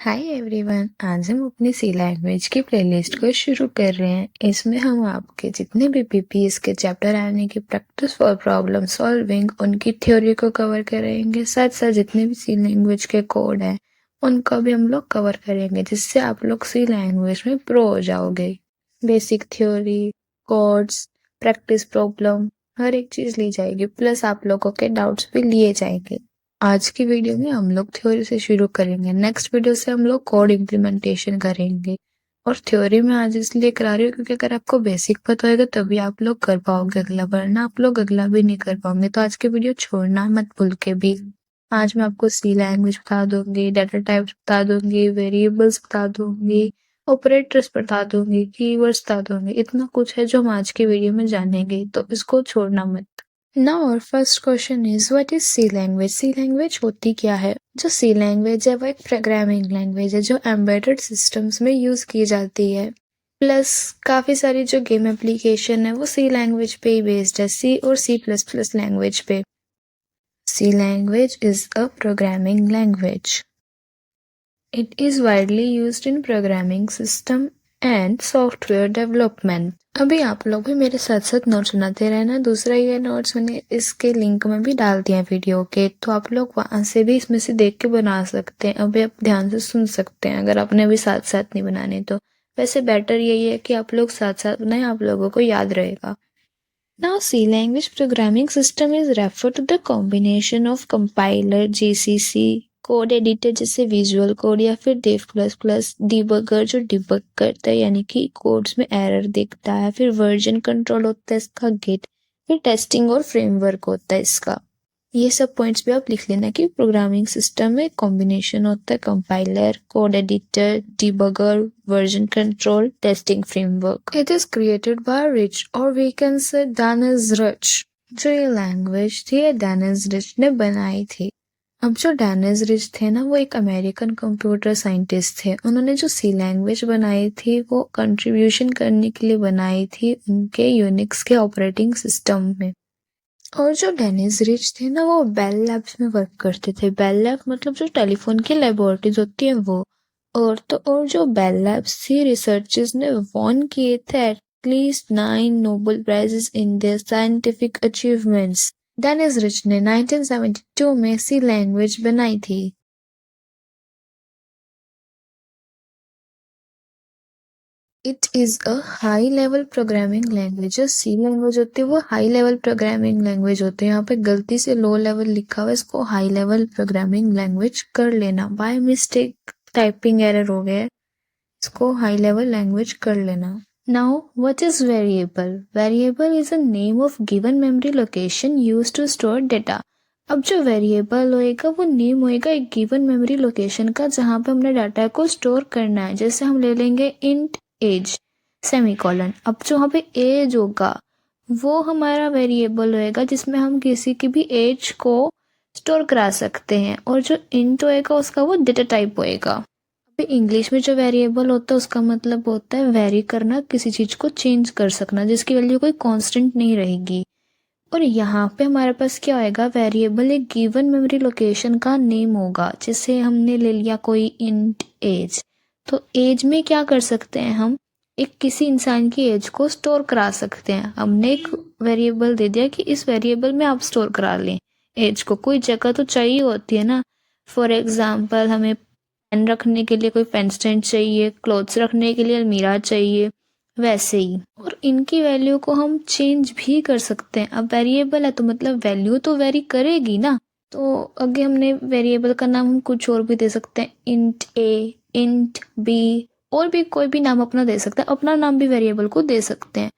Hi everyone, आज हम अपनी सी लैंग्वेज की प्लेलिस्ट को शुरू कर रहे हैं। इसमें हम आपके जितने भी पीपीएस के चैप्टर आने की प्रैक्टिस फॉर प्रॉब्लम सॉल्विंग उनकी थ्योरी को कवर करेंगे। साथ साथ जितने भी सी लैंग्वेज के कोड हैं उनको भी हम लोग कवर करेंगे, जिससे आप लोग सी लैंग्वेज में प्रो हो जाओगे। Basic theory, codes, practice problem, हर एक चीज ली जाएगी, प्लस आप लोगों के डाउट्स भी लिए जाएंगे। आज की वीडियो में हम लोग थ्योरी से शुरू करेंगे, नेक्स्ट वीडियो से हम लोग कोड इम्प्लीमेंटेशन करेंगे। और थ्योरी में आज इसलिए करा रही हूँ क्योंकि अगर आपको बेसिक पता होगा तभी आप लोग कर पाओगे अगला, वरना आप लोग अगला भी नहीं कर पाओगे। तो आज की वीडियो छोड़ना मत भूल के भी। आज मैं आपको सी लैंग्वेज बता दूंगी, डाटा टाइप्स बता दूंगी, वेरिएबल्स बता दूंगी, ऑपरेटर्स बता दूंगी, कीवर्ड्स बता दूंगी। इतना कुछ है जो हम आज की वीडियो में जानेंगे, तो इसको छोड़ना मत। Now our first question is what is C language? C language होती क्या है? जो C language है वो एक प्रोग्रामिंग लैंग्वेज है जो एम्बेडेड सिस्टम्स में यूज की जाती है। प्लस काफी सारी जो गेम एप्लीकेशन है वो C लैंग्वेज पे ही बेस्ड है, C और C++ लैंग्वेज पे। C language is a programming language. It is widely used in programming system and software development. अभी आप लोग भी मेरे साथ साथ नोट्स बनाते रहना। दूसरा ये नोट्स मैंने इसके लिंक में भी डाल दिया वीडियो के, तो आप लोग वहां से भी इसमें से देख के बना सकते हैं। अभी आप ध्यान से सुन सकते हैं अगर आपने अभी साथ साथ नहीं बनाने तो। वैसे बेटर यही है कि आप लोग साथ साथ बनाए, आप लोगों को याद रहेगा। Now C language programming system is referred to the combination of compiler, GCC, code editor जैसे विजुअल कोड या फिर dev++, डिबगर जो डिबग करता है यानी कि कोड्स में एरर देखता है, फिर वर्जन कंट्रोल होता है इसका गिट, फिर टेस्टिंग और फ्रेमवर्क होता है इसका। ये सब पॉइंट्स भी आप लिख लेना कि प्रोग्रामिंग सिस्टम में कॉम्बिनेशन होता है compiler, code editor, debugger, version control, testing framework. It is created by Ritchie और we can say Dennis Ritchie. जो ये लैंग्वेज थी ये डेनिस रिच ने बनाई थी। अब जो डेनिस रिच थे ना वो एक अमेरिकन कंप्यूटर साइंटिस्ट थे। उन्होंने जो सी लैंग्वेज बनाई थी वो कंट्रीब्यूशन करने के लिए बनाई थी उनके यूनिक्स के ऑपरेटिंग सिस्टम में। और जो डेनिस रिच थे ना वो बेल लैब्स में वर्क करते थे। बेल लैब मतलब जो टेलीफोन की लेबोरेटरीज होती है वो। और जो बेल लैब्स थी, रिसर्चर्स ने वॉन किए थे at least 9 Nobel prizes in their scientific achievements. Dennis Ritchie ने 1972 में सी लैंग्वेज बनाई थी। It is a high level programming language. जो सी लैंग्वेज होती है वो हाई लेवल प्रोग्रामिंग लैंग्वेज होती है। यहाँ पे गलती से लो लेवल लिखा हुआ है, इसको हाई लेवल प्रोग्रामिंग लैंग्वेज कर लेना। बाय मिस्टेक टाइपिंग एरर हो गया है, इसको हाई लेवल लैंग्वेज कर लेना। Now what is variable? Variable is a name of given memory location used to store data. अब जो वेरिएबल होएगा वो नेम होएगा एक गिवन मेमोरी लोकेशन का जहाँ पे हमने डाटा को स्टोर करना है। जैसे हम ले लेंगे इंट एज सेमीकोलन। अब जो वहाँ पे एज होगा वो हमारा वेरिएबल होएगा जिसमें हम किसी की भी एज को स्टोर करा सकते हैं। और जो इंट होएगा उसका वो डेटा टाइप होएगा। अभी इंग्लिश में जो वेरिएबल होता है उसका मतलब होता है वेरी करना, किसी चीज को चेंज कर सकना जिसकी वैल्यू कोई कांस्टेंट नहीं रहेगी। और यहाँ पे हमारे पास क्या होएगा? वेरिएबल एक गिवन मेमोरी लोकेशन का नेम होगा। जैसे हमने ले लिया कोई इंट एज, तो एज में क्या कर सकते हैं हम? एक किसी इंसान की एज को स्टोर करा सकते हैं। हमने एक वेरिएबल दे दिया कि इस वेरिएबल में आप स्टोर करा लें एज को। कोई जगह तो चाहिए होती है ना। फॉर एग्जाम्पल हमें पेन रखने के लिए कोई पेन स्टैंड चाहिए, क्लोथ्स रखने के लिए अलमीरा चाहिए, वैसे ही। और इनकी वैल्यू को हम चेंज भी कर सकते हैं। अब वेरिएबल है तो मतलब वैल्यू तो वेरी करेगी ना। तो आगे हमने वेरिएबल का नाम हम कुछ और भी दे सकते हैं, इंट ए, इंट बी, और भी कोई भी नाम अपना दे सकते हैं। अपना नाम भी वेरिएबल को दे सकते हैं।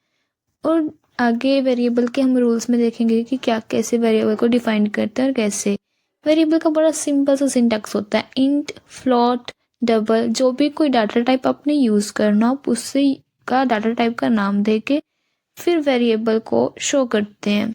और आगे वेरिएबल के हम रूल्स में देखेंगे कि क्या कैसे वेरिएबल को डिफाइन करते हैं और कैसे। वेरिएबल का बड़ा सिंपल सा सिंटैक्स होता है, इंट, फ्लोट, डबल। जो भी कोई डाटा टाइप आपने यूज करना हो उससे का डाटा टाइप का नाम देके फिर वेरिएबल को शो करते हैं।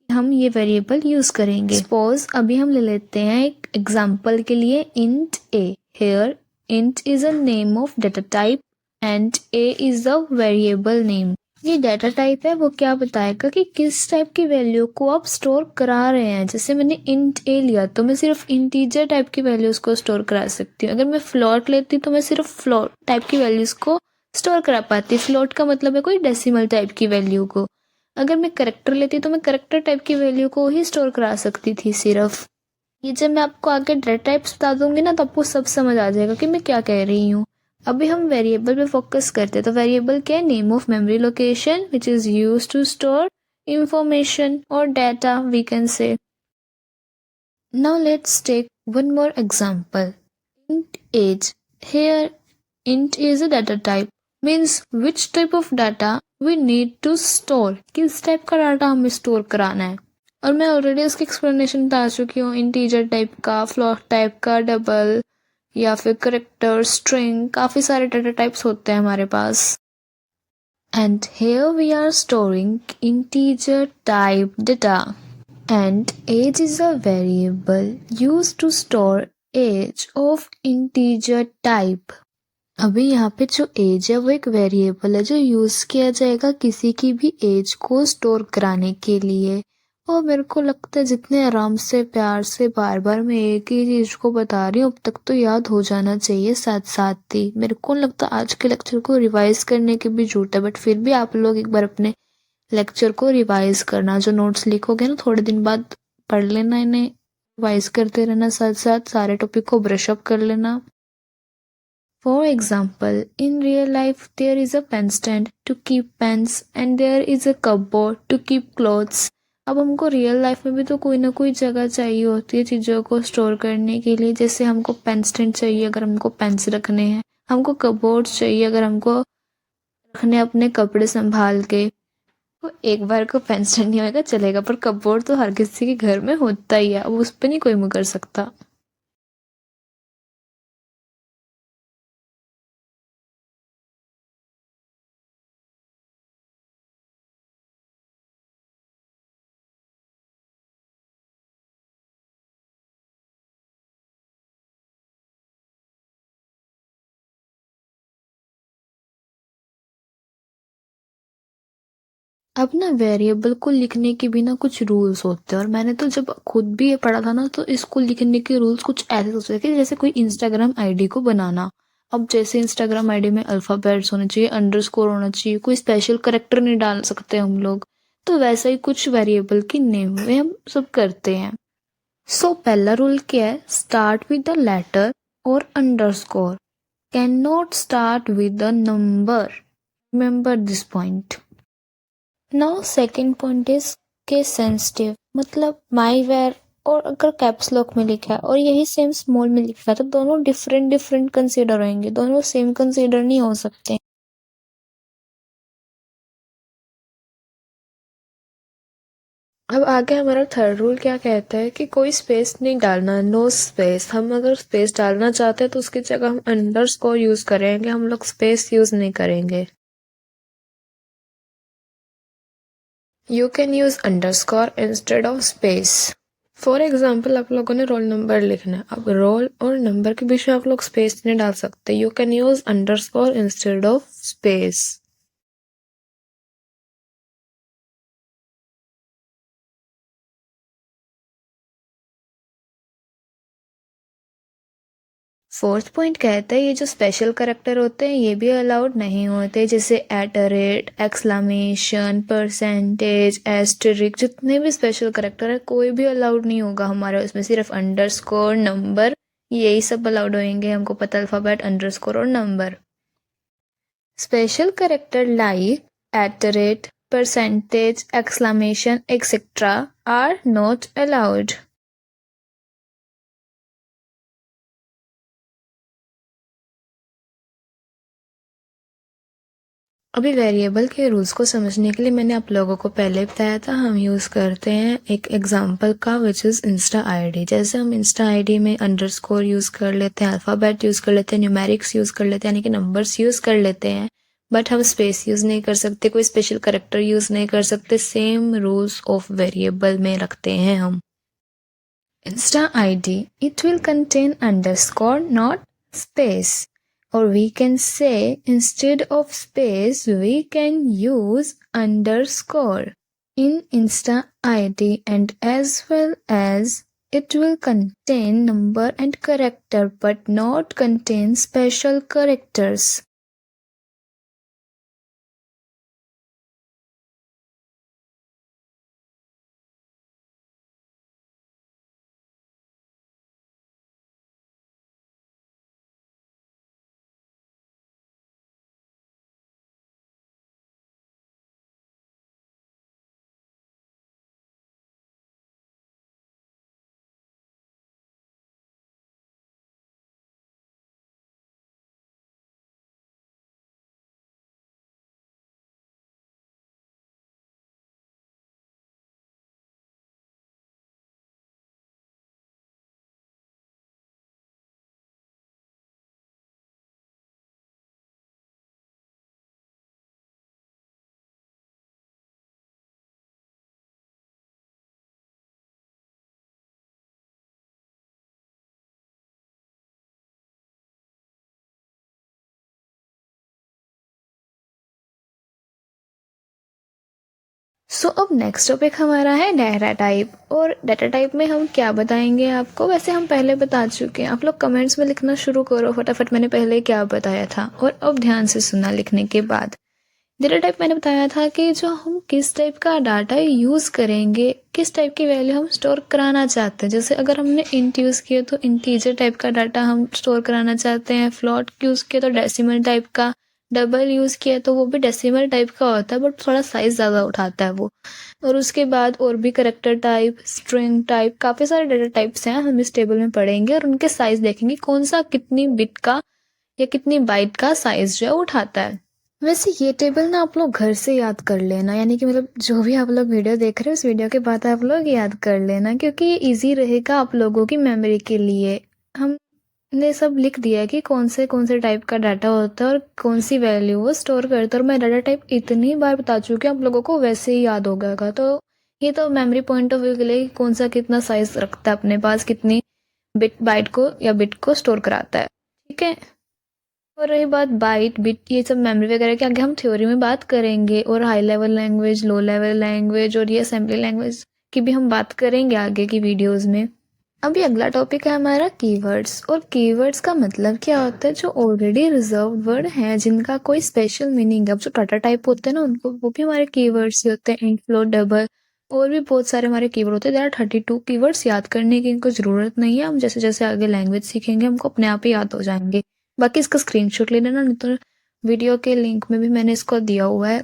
हम ये वेरिएबल यूज करेंगे। सपोज अभी हम ले लेते हैं एक एग्जांपल के लिए int A. Here int is a name of data type and A is the variable name. ये डाटा टाइप है, वो क्या बताएगा कि किस टाइप की वैल्यू को आप स्टोर करा रहे हैं। जैसे मैंने इंट ए लिया तो मैं सिर्फ इंटीजर टाइप की वैल्यूज को स्टोर करा सकती हूँ। अगर मैं फ्लोट लेती तो मैं सिर्फ फ्लोट टाइप की वैल्यूज को स्टोर करा पाती। फ्लोट का मतलब है कोई डेसिमल टाइप की वैल्यू को। अगर मैं करेक्टर लेती तो मैं करेक्टर टाइप की वैल्यू को ही स्टोर करा सकती थी सिर्फ। ये जब मैं आपको आगे डाटा टाइप्स बता दूंगी ना तो आपको सब समझ आ जाएगा कि मैं क्या कह रही हूँ। अभी हम वेरिएबल पे फोकस करते हैं। तो वेरिएबल क्या है? Name of memory location which is use to store information और data we can say. Now let's take one more example. int age. Here int is a data type, means which type of data we need to store, किस type का data हमें store कराना है। और मैं already उसकी explanation बता चुकी हूँ। इंटीजर टाइप का, फ्लोट टाइप का, डबल या फिर करेक्टर, स्ट्रिंग, काफी सारे डाटा टाइप्स होते हैं हमारे पास। And here we are storing integer type data. And age is a variable used to store age of integer type. अभी यहाँ पे जो एज है वो एक वेरिएबल है जो यूज किया जाएगा किसी की भी एज को स्टोर कराने के लिए। और मेरे को लगता है जितने आराम से प्यार से बार बार मैं एक ही चीज को बता रही हूँ अब तक तो याद हो जाना चाहिए साथ साथ ही। मेरे को लगता है आज के लेक्चर को रिवाइज करने की भी जरूरत है, बट फिर भी आप लोग एक बार अपने लेक्चर को रिवाइज करना। जो नोट्स लिखोगे ना थोड़े दिन बाद पढ़ लेना, इन्हें रिवाइज करते रहना, साथ साथ सारे टॉपिक को ब्रश अप कर लेना। For example, in real life there is a pen stand to keep pens and there is a cupboard to keep clothes. अब हमको रियल लाइफ में भी तो कोई ना कोई जगह चाहिए होती है चीज़ों को स्टोर करने के लिए। जैसे हमको पेन स्टैंड चाहिए अगर हमको पेन्स रखने हैं, हमको कपबोर्ड चाहिए अगर हमको रखने अपने कपड़े संभाल के। तो एक बार को पेन स्टैंड नहीं होगा चलेगा, पर कपबोर्ड तो हर किसी के घर में होता ही है, अब उस पर नहीं कोई मुकर सकता। अब ना वेरिएबल को लिखने के भी ना कुछ रूल्स होते हैं। और मैंने तो जब खुद भी ये पढ़ा था ना तो इसको लिखने के रूल्स कुछ ऐसे सोचे थे कि जैसे कोई इंस्टाग्राम आईडी को बनाना। अब जैसे इंस्टाग्राम आईडी में अल्फाबेट्स होने चाहिए, अंडरस्कोर होना चाहिए, कोई स्पेशल करेक्टर नहीं डाल सकते हम लोग। तो वैसा ही कुछ वेरिएबल की नेम में हम सब करते हैं। सो पहला रूल क्या है? स्टार्ट विद द लेटर और underscore, can not start with the number. Remember this point. Now second point is case sensitive, मतलब माई वेयर और अगर कैप्स लॉक में लिखा है और यही सेम स्मॉल में लिखा है तो दोनों डिफरेंट डिफरेंट कंसीडर होंगे, दोनों सेम कंसीडर नहीं हो सकते। अब आगे हमारा थर्ड रूल क्या कहता है कि कोई स्पेस नहीं डालना, नो स्पेस। हम अगर स्पेस डालना चाहते हैं तो उसकी जगह हम अंडरस्कोर यूज करेंगे, हम लोग स्पेस यूज नहीं करेंगे। You can use underscore instead of space. For example आप लोगों ने रोल नंबर लिखना है, अब रोल और नंबर के बीच में आप लोग स्पेस नहीं डाल सकते। You can use underscore instead of space. Fourth point कहता है ये जो स्पेशल करेक्टर होते हैं ये भी अलाउड नहीं होते, जैसे at a rate, exclamation, percentage, asterisk, जितने भी स्पेशल करेक्टर है कोई भी अलाउड नहीं होगा हमारे उसमें। सिर्फ अंडरस्कोर, नंबर, यही सब अलाउड होंगे। हमको पता अल्फाबेट, अंडरस्कोर और number. Special character like at the rate, percentage, exclamation etcetera are not allowed. अभी वेरिएबल के रूल्स को समझने के लिए मैंने आप लोगों को पहले बताया था हम यूज़ करते हैं एक एग्जांपल का विच इज़ इंस्टा आईडी। जैसे हम इंस्टा आईडी में अंडरस्कोर यूज़ कर लेते हैं, अल्फ़ाबेट यूज़ कर लेते हैं, न्यूमेरिक्स यूज़ कर लेते हैं, यानी कि नंबर्स यूज़ कर लेते हैं, बट हम स्पेस यूज़ नहीं कर सकते, कोई स्पेशल करेक्टर यूज़ नहीं कर सकते। सेम रूल्स ऑफ वेरिएबल में रखते हैं हम। Insta ID, it will contain underscore not space. or we can say instead of space we can use underscore in Insta ID, and as well as it will contain number and character but not contain special characters. सो अब next topic हमारा है data type. और data type में हम क्या बताएंगे आपको, वैसे हम पहले बता चुके हैं, आप लोग कमेंट्स में लिखना शुरू करो फटाफट मैंने पहले क्या बताया था, और अब ध्यान से सुनना लिखने के बाद। डाटा टाइप मैंने बताया था कि जो हम किस टाइप का डाटा यूज़ करेंगे, किस टाइप की वैल्यू हम स्टोर कराना चाहते हैं। जैसे अगर हमने इंट यूज़ किया तो इंटीजर टाइप का डाटा हम स्टोर कराना चाहते हैं, फ्लोट यूज़ किया तो डेसिमल टाइप का, डबल यूज़ किया तो वो भी डेसिमल टाइप का होता है बट थोड़ा साइज़ ज़्यादा उठाता है वो। और उसके बाद और भी करैक्टर टाइप, स्ट्रिंग टाइप, काफ़ी सारे डाटा टाइप्स हैं, हम इस टेबल में पढ़ेंगे और उनके साइज़ देखेंगे कौन सा कितनी बिट का या कितनी बाइट का साइज़ जो है उठाता है। वैसे ये टेबल ना आप लोग घर से याद कर लेना, यानी कि मतलब जो भी आप लोग वीडियो देख रहे हो उस वीडियो के बाद आप लोग याद कर लेना, क्योंकि ये ईजी रहेगा आप लोगों की मेमोरी के लिए। हमने सब लिख दिया है कि कौन से टाइप का डाटा होता है और कौन सी वैल्यू वो स्टोर करता है, और मैं डाटा टाइप इतनी बार बता चुकी हूँ आप लोगों को वैसे ही याद हो गएगा। तो ये तो मेमोरी पॉइंट ऑफ व्यू के लिए कौन सा कितना साइज रखता है अपने पास, कितनी बाइट को या बिट को स्टोर कराता है, ठीक है। और रही बात बाइट बिट ये सब मेमोरी वगैरह की, आगे हम थ्योरी में बात करेंगे, और high level language, low level language और ये असेंबली लैंग्वेज की भी हम बात करेंगे आगे की वीडियोस में। अभी अगला टॉपिक है हमारा कीवर्ड्स। और कीवर्ड्स का मतलब क्या होता है, जो ऑलरेडी रिजर्व्ड वर्ड हैं जिनका कोई स्पेशल मीनिंग है। अब जो डाटा टाइप होते हैं ना उनको, वो भी हमारे कीवर्ड्स होते हैं, इंट, फ्लोट, डबल, और भी बहुत सारे हमारे कीवर्ड होते हैं। देयर आर 32 कीवर्ड्स, याद करने की इनको ज़रूरत नहीं है, हम जैसे जैसे आगे लैंग्वेज सीखेंगे हमको अपने आप ही याद हो जाएंगे। बाकी इसका स्क्रीनशॉट ले लेना, नहीं तो वीडियो के लिंक में भी मैंने इसको दिया हुआ है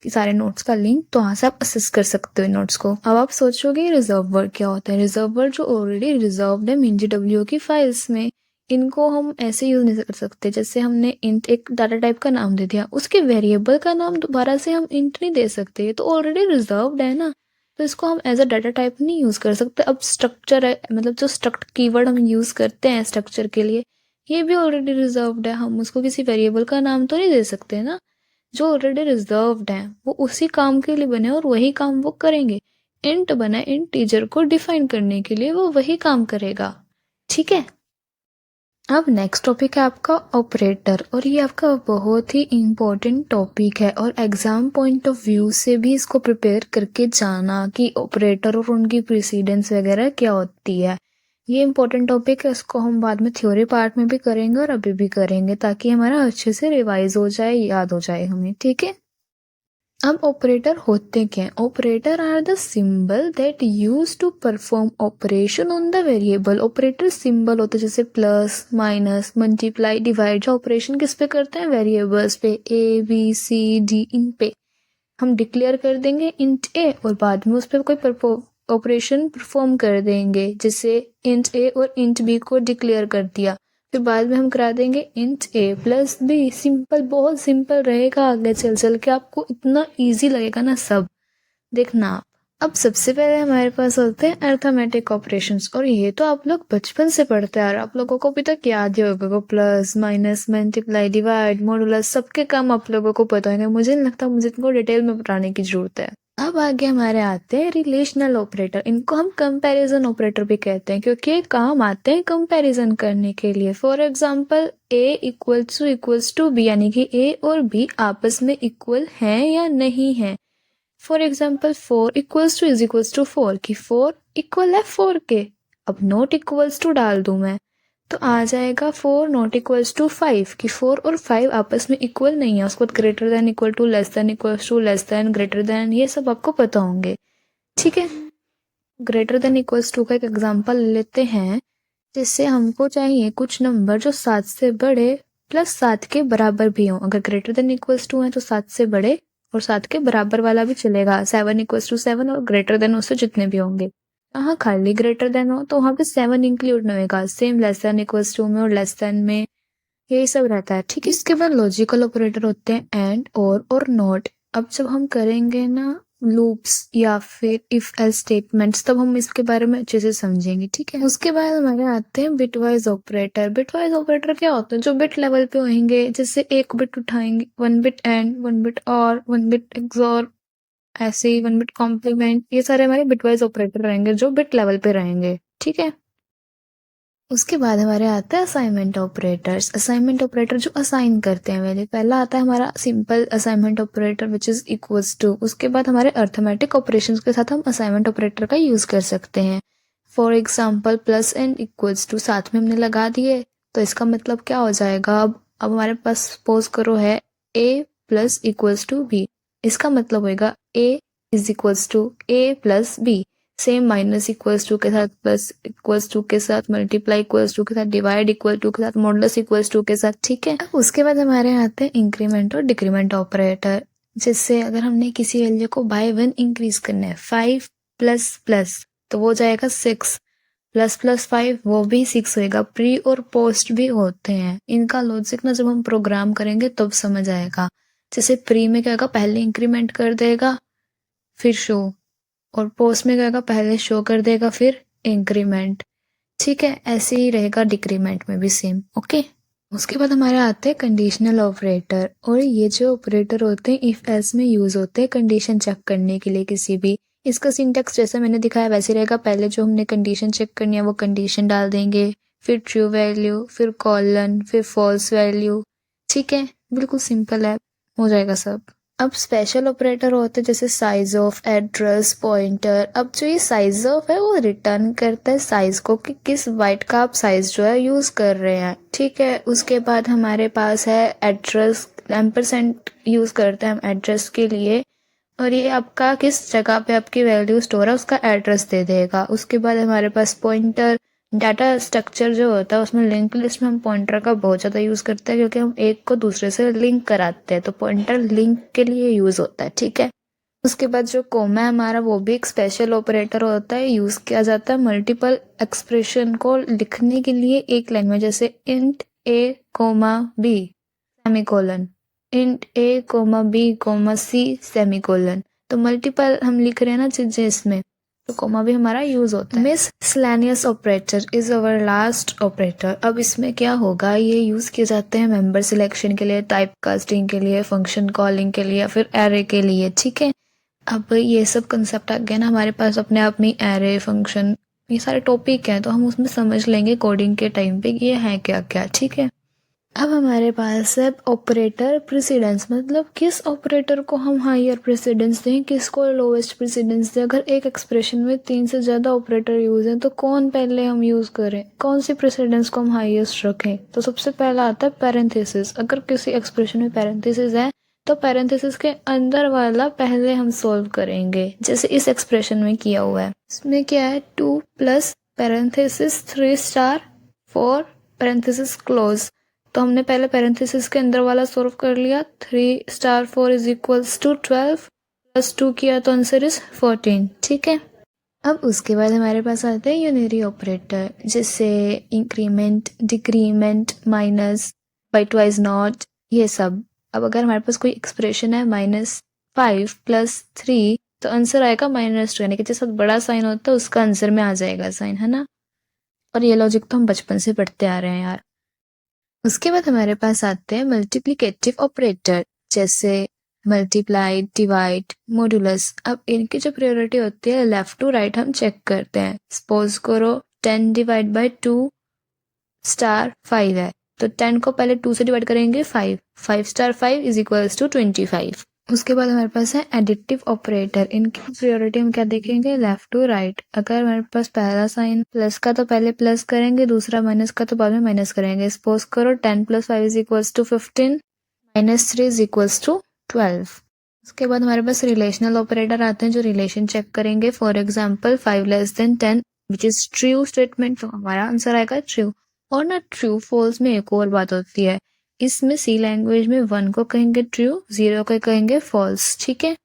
सारे नोट्स का लिंक, तो वहाँ से आप असेस कर सकते हो नोट्स को। अब आप सोचोगे रिजर्व वर्ड क्या होता है। रिजर्व वर्ड जो ऑलरेडी रिजर्व्ड है MinGW की फाइल्स में, इनको हम ऐसे यूज नहीं कर सकते। जैसे हमने इंट एक डाटा टाइप का नाम दे दिया, उसके वेरिएबल का नाम दोबारा से हम इंट नहीं दे सकते, ये तो ऑलरेडी रिजर्व्ड है ना, तो इसको हम एज अ डाटा टाइप नहीं यूज कर सकते। अब स्ट्रक्चर है, मतलब जो स्ट्रक्ट कीवर्ड हम यूज करते हैं स्ट्रक्चर के लिए, ये भी ऑलरेडी रिजर्व्ड है, हम उसको किसी वेरिएबल का नाम तो नहीं दे सकते ना। जो ऑलरेडी रिजर्व्ड है वो उसी काम के लिए बने और वही काम वो करेंगे। इंट बना इंटीजर को डिफाइन करने के लिए, वो वही काम करेगा, ठीक है। अब नेक्स्ट टॉपिक है आपका ऑपरेटर, और ये आपका बहुत ही इम्पोर्टेंट टॉपिक है, और एग्जाम पॉइंट ऑफ व्यू से भी इसको प्रिपेयर करके जाना कि ऑपरेटर और उनकी प्रेसिडेंस वगैरह क्या होती है। ये इम्पोर्टेंट टॉपिक है, इसको हम बाद में थ्योरी पार्ट में भी करेंगे और अभी भी करेंगे, ताकि हमारा अच्छे से रिवाइज हो जाए, याद हो जाए हमें, ठीक है। अब ऑपरेटर होते क्या हैं? Operator are the symbol that use to perform operation on the variable. Operator symbol होते हैं जैसे प्लस, माइनस, मल्टीप्लाई, डिवाइड, जो ऑपरेशन किस पे करते हैं, वेरिएबल्स पे, A B C D, इन पे हम डिक्लेयर कर देंगे इंट A, और बाद में उस पर कोई ऑपरेशन परफॉर्म कर देंगे, जैसे इंट A और इंट B को डिक्लेयर कर दिया, फिर बाद में हम करा देंगे int A plus B। Simple, बहुत सिंपल रहेगा, आगे चल चल के आपको इतना इजी लगेगा ना सब, देखना आप। अब सबसे पहले हमारे पास होते हैं अर्थमेटिक ऑपरेशंस, और ये तो आप लोग बचपन से पढ़ते आ रहे, आप लोगों को अभी तक याद ही होगा। Plus, minus, multiply, divide, modulus, सबके काम आप लोगों को पता होंगे। मुझे नहीं लगता मुझे इनको डिटेल में बताने की जरूरत है। अब आगे हमारे आते हैं रिलेशनल ऑपरेटर। इनको हम कंपैरिजन ऑपरेटर भी कहते हैं क्योंकि ये काम आते हैं कंपैरिजन करने के लिए। For example a equals to b, यानी कि a और b आपस में इक्वल हैं या नहीं है। For example 4 equals to is equals to 4 कि 4 इक्वल है 4 के। अब नॉट इक्वल्स टू डाल दूं मैं तो आ जाएगा 4 नॉट इक्वल्स टू 5 कि 4 और 5 आपस में इक्वल नहीं है। उसके बाद greater than equal to less than equals to less than greater than, ये सब आपको पता होंगे। ठीक है, ग्रेटर देन इक्वल्स टू का एक एग्जांपल लेते हैं, जिससे हमको चाहिए कुछ नंबर जो 7 से बड़े प्लस 7 के बराबर भी हों। अगर ग्रेटर देन इक्वल्स टू है तो 7 से बड़े और 7 के बराबर वाला भी चलेगा। 7 इक्वल्स टू 7 और ग्रेटर देन उससे जितने भी होंगे। हाँ, खाली ग्रेटर देन हो तो वहां पे 7 इंक्लूड नहीं होगा। Same less than equals to में और लेस देन में यही सब रहता है। ठीक है, इसके बाद लॉजिकल ऑपरेटर होते हैं एंड और नॉट। अब जब हम करेंगे ना लूप्स या फिर इफ एल्स स्टेटमेंट्स, तब हम इसके बारे में अच्छे से समझेंगे। ठीक है, उसके बाद हमारे आते हैं बिटवाइज ऑपरेटर। बिटवाइज ऑपरेटर क्या होते हैं? जो बिट लेवल पे होंगे, जैसे एक बिट उठाएंगे, 1 बिट एंड, 1 बिट और, 1 बिट एक्सॉर, ऐसे ही 1 बिट कॉम्प्लीमेंट, ये सारे हमारे बिटवाइज ऑपरेटर रहेंगे जो बिट लेवल पे रहेंगे। ठीक है, उसके बाद हमारे आता है असाइनमेंट ऑपरेटर्स। असाइनमेंट ऑपरेटर जो असाइन करते हैं वैल्यू। पहला आता है हमारा simple assignment operator which is equals to. उसके बाद हमारे अर्थमेटिक ऑपरेशंस के साथ हम असाइनमेंट ऑपरेटर का यूज कर सकते हैं। For example plus and equals to साथ में हमने लगा दिए तो इसका मतलब क्या हो जाएगा? अब हमारे पास सपोज करो है a plus equals to b। इसका मतलब होगा a is equals to a plus b। Same minus equals to के साथ, प्लस इक्वल्स टू के साथ, मल्टीप्लाई इक्वल्स टू के साथ, डिवाइड इक्वल टू के साथ, मॉडुलस इक्वल्स टू के साथ। ठीक है, अब उसके बाद हमारे आते हैं इंक्रीमेंट और डिक्रीमेंट ऑपरेटर। जिससे अगर हमने किसी वैल्यू को बाय 1 इंक्रीज करना है, 5 प्लस प्लस तो वो जाएगा 6, प्लस प्लस 5 वो भी 6 होएगा। प्री और पोस्ट भी होते हैं। इनका लॉजिक ना जब हम प्रोग्राम करेंगे तब समझ आएगा। जैसे प्री में क्या होगा, पहले इंक्रीमेंट कर देगा फिर शो, और पोस्ट में क्या होगा, पहले शो कर देगा फिर इंक्रीमेंट। ठीक है, ऐसे ही रहेगा डिक्रीमेंट में भी सेम। ओके, उसके बाद हमारे आते हैं कंडीशनल ऑपरेटर। और ये जो ऑपरेटर होते हैं इफ एल्स में यूज होते हैं कंडीशन चेक करने के लिए किसी भी। इसका सिंटेक्स जैसा मैंने दिखाया वैसे रहेगा। पहले जो हमने कंडीशन चेक करनी है वो कंडीशन डाल देंगे, फिर ट्रू वैल्यू, फिर कॉलन, फिर फॉल्स वैल्यू। ठीक है, बिल्कुल सिंपल है, हो जाएगा सब। अब स्पेशल ऑपरेटर होते हैं जैसे साइज ऑफ, एड्रेस, पॉइंटर। अब जो ये साइज ऑफ है वो रिटर्न करता है साइज को कि किस बाइट का आप साइज जो है यूज कर रहे हैं। ठीक है, उसके बाद हमारे पास है एड्रेस। एम्परसेंट यूज करते हैं हम एड्रेस के लिए, और ये आपका किस जगह पे आपकी वैल्यू स्टोर है उसका एड्रेस दे देगा। उसके बाद हमारे पास पॉइंटर। डाटा स्ट्रक्चर जो होता है उसमें लिंक लिस्ट में हम पॉइंटर का बहुत ज़्यादा यूज़ करते हैं क्योंकि हम एक को दूसरे से लिंक कराते हैं, तो पॉइंटर लिंक के लिए यूज़ होता है। ठीक है, उसके बाद जो कोमा है हमारा वो भी एक स्पेशल ऑपरेटर होता है। यूज़ किया जाता है मल्टीपल एक्सप्रेशन को लिखने के लिए एक लाइन में, जैसे int a comma b semicolon, int a comma b comma c semicolon. तो मल्टीपल हम लिख रहे हैं ना चीजें इसमें, तो कोमा भी हमारा यूज होता है। Miscellaneous operator is our last operator. अब इसमें क्या होगा, ये यूज किए जाते हैं मेंबर सिलेक्शन के लिए, टाइप कास्टिंग के लिए, फंक्शन कॉलिंग के लिए, फिर एरे के लिए। ठीक है, अब ये सब कंसेप्ट आ गया ना हमारे पास अपने आप में। एरे, फंक्शन, ये सारे टॉपिक हैं तो हम उसमें समझ लेंगे कोडिंग के टाइम पे ये है क्या क्या। ठीक है, अब हमारे पास है ऑपरेटर प्रेसिडेंस। मतलब किस ऑपरेटर को हम हायर प्रेसिडेंस दें, किसको लोवेस्ट प्रेसिडेंस दें। अगर एक एक्सप्रेशन में 3 से ज़्यादा ऑपरेटर यूज हैं तो कौन पहले हम यूज़ करें, कौन सी प्रेसिडेंस को हम हाईएस्ट रखें। तो सबसे पहला आता है पैरेंथेसिस। अगर किसी एक्सप्रेशन में पैरेंथेसिस है तो पैरेंथेसिस के अंदर वाला पहले हम सॉल्व करेंगे, जैसे इस एक्सप्रेशन में किया हुआ है। इसमें क्या है, 2 plus parenthesis 3 star 4 parenthesis close. तो हमने पहले पैरेंथेसिस के अंदर वाला सॉल्व कर लिया। 3 star 4 is equals to 12 plus 2 किया तो आंसर इज 14। ठीक है, अब उसके बाद हमारे पास आते हैं यूनरी ऑपरेटर, जैसे इंक्रीमेंट, डिक्रीमेंट, माइनस, बाइटवाइज नॉट, ये सब। अब अगर हमारे पास कोई एक्सप्रेशन है -5 प्लस 3 तो आंसर आएगा -2, यानी कि जैसा बड़ा साइन होता है उसका आंसर में आ जाएगा साइन, है ना। और ये लॉजिक तो हम बचपन से पढ़ते आ रहे हैं यार। उसके बाद हमारे पास आते हैं मल्टीप्लिकेटिव ऑपरेटर, जैसे मल्टीप्लाई, डिवाइड, मॉड्यूलस। अब इनकी जो प्रायोरिटी होती है लेफ्ट टू राइट हम चेक करते हैं। सपोज करो 10 डिवाइड बाई 2 स्टार 5 है, तो 10 को पहले 2 से डिवाइड करेंगे 5, 5 स्टार 5 इज इक्वल्स टू 25। उसके बाद हमारे पास है एडिटिव ऑपरेटर। इनकी प्रायोरिटी हम क्या देखेंगे, लेफ्ट टू राइट। अगर हमारे पास पहला साइन प्लस का तो पहले प्लस करेंगे, दूसरा माइनस का तो बाद में माइनस करेंगे। सपोज करो 10 plus 5 is equals to 15, minus 3 is equals to 12। उसके बाद हमारे पास रिलेशनल ऑपरेटर आते हैं जो रिलेशन चेक करेंगे। For example 5 less than 10 which is true statement, तो हमारा आंसर आएगा ट्रू। और ना ट्रू फॉल्स में एक और बात होती है, इसमें सी लैंग्वेज में 1 को कहेंगे ट्रू, 0 को कहेंगे फॉल्स, ठीक है।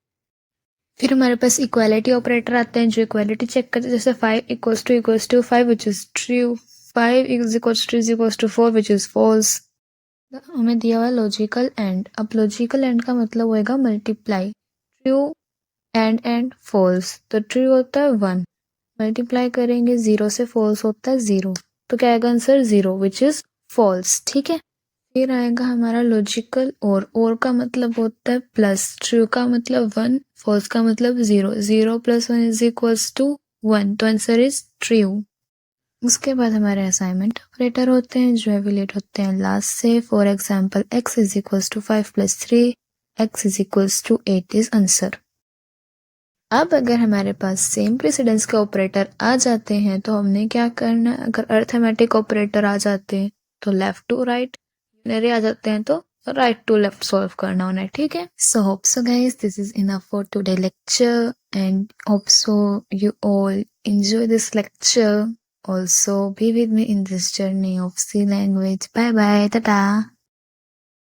फिर हमारे पास इक्वालिटी ऑपरेटर आते हैं जो इक्वालिटी चेक करते हैं, जैसे 5 equals to 5 which is true, 5 is equals to 4 which is false. हमें दिया हुआ लॉजिकल एंड। अब लॉजिकल एंड का मतलब होएगा मल्टीप्लाई, ट्रू एंड फॉल्स। तो ट्रू होता है 1, मल्टीप्लाई करेंगे 0 से, फॉल्स होता है 0, तो क्या आएगा आंसर 0 विच इज फॉल्स, ठीक है। फिर आएगा हमारा लॉजिकल और का मतलब होता है प्लस, ट्रू का मतलब 1, फॉल्स का मतलब 0, 0 प्लस 1 इज इक्वल्स टू 1, तो आंसर इज ट्रू। उसके बाद हमारे असाइनमेंट ऑपरेटर होते हैं जो एवेल्यूएट होते हैं लास्ट से। For example x is equals to 5 plus 3, x is equals to 8 is answer. अब अगर हमारे पास सेम प्रेसिडेंस के ऑपरेटर आ जाते हैं तो हमने क्या करना, अगर अर्थमेटिक ऑपरेटर आ जाते हैं तो लेफ्ट टू राइट, यूनरी आ जाते हैं तो राइट टू लेफ्ट सॉल्व करना होना है, ठीक है। So hope so guys this is enough for today lecture and hope so you all enjoy this lecture. Also be with me in this journey of C language. Bye bye. Tada.